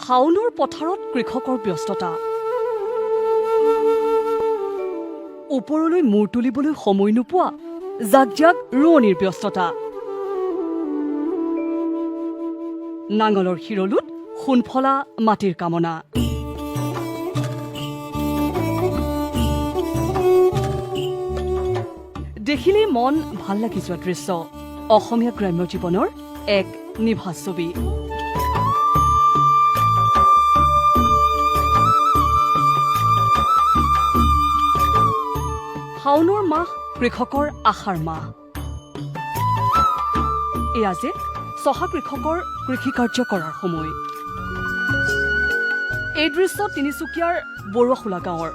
শাওনৰ পথাৰত কৃষকৰ ব্যস্ততা ওপৰলৈ মূৰ তুলিবলৈ সময় নোপোৱা জাক জাক ৰোৱনীৰ ব্যস্ততা নাঙলৰ শিৰলুত সোণফলা মাটিৰ কামনা দেখিলেই মন ভাল লাগি যোৱা দৃশ্য অসমীয়া গ্ৰাম্য জীৱনৰ এক নিভাঁজ ছবি শাওনৰ মাহ কৃষকৰ আশাৰ মাহ এয়া যে চহা কৃষকৰ কৃষিকাৰ্য কৰাৰ সময় এই দৃশ্য তিনিচুকীয়াৰ বৰুৱাখোলা গাঁৱৰ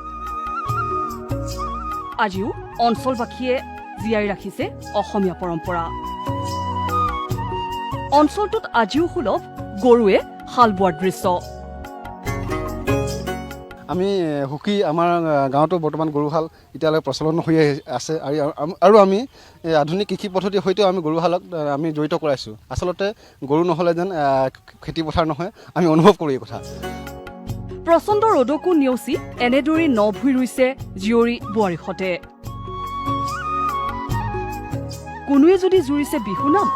আজিও অঞ্চলবাসীয়ে জীয়াই ৰাখিছে অসমীয়া পৰম্পৰা অঞ্চলটোত আজিও সুলভ গৰুৱে হাল বোৱাৰ দৃশ্য আমি হুকি আমাৰ গাঁৱতো বৰ্তমান গৰুহাল এতিয়ালৈকে প্ৰচলন হৈ আছে আৰু আমি আধুনিক কৃষি পদ্ধতিৰ সৈতেও আমি গৰুহালক আমি জড়িত কৰাইছোঁ আচলতে গৰু নহ'লে যেন খেতি পথাৰ নহয় আমি অনুভৱ কৰোঁ এই কথা প্ৰচণ্ড ৰ'দকো নেওচি এনেদৰে ন ভুই ৰুইছে জীয়ৰী বোৱাৰীহঁতে কোনোৱে যদি জুৰিছে বিহুনাম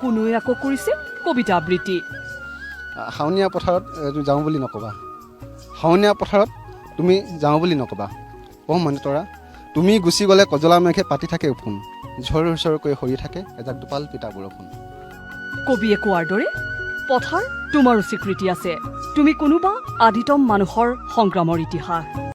কোনোৱে আকৌ কৰিছে কবিতা আবৃত্তি শাওনীয়া পথাৰত যাওঁ বুলি নক'বা শাওনীয়া পথাৰত তুমি যাওঁ বুলি নক'বা মনে তৰা তুমি গুচি গ'লে কজলা মেঘে পাতি থাকে উফোন ঝৰ ঝৰকৈ সৰি থাকে এজাক দুপাল পিতা বৰষুণ কবিয়ে কোৱাৰ দৰে পথাৰ তোমাৰো স্বীকৃতি আছে তুমি কোনোবা আদিতম মানুহৰ সংগ্ৰামৰ ইতিহাস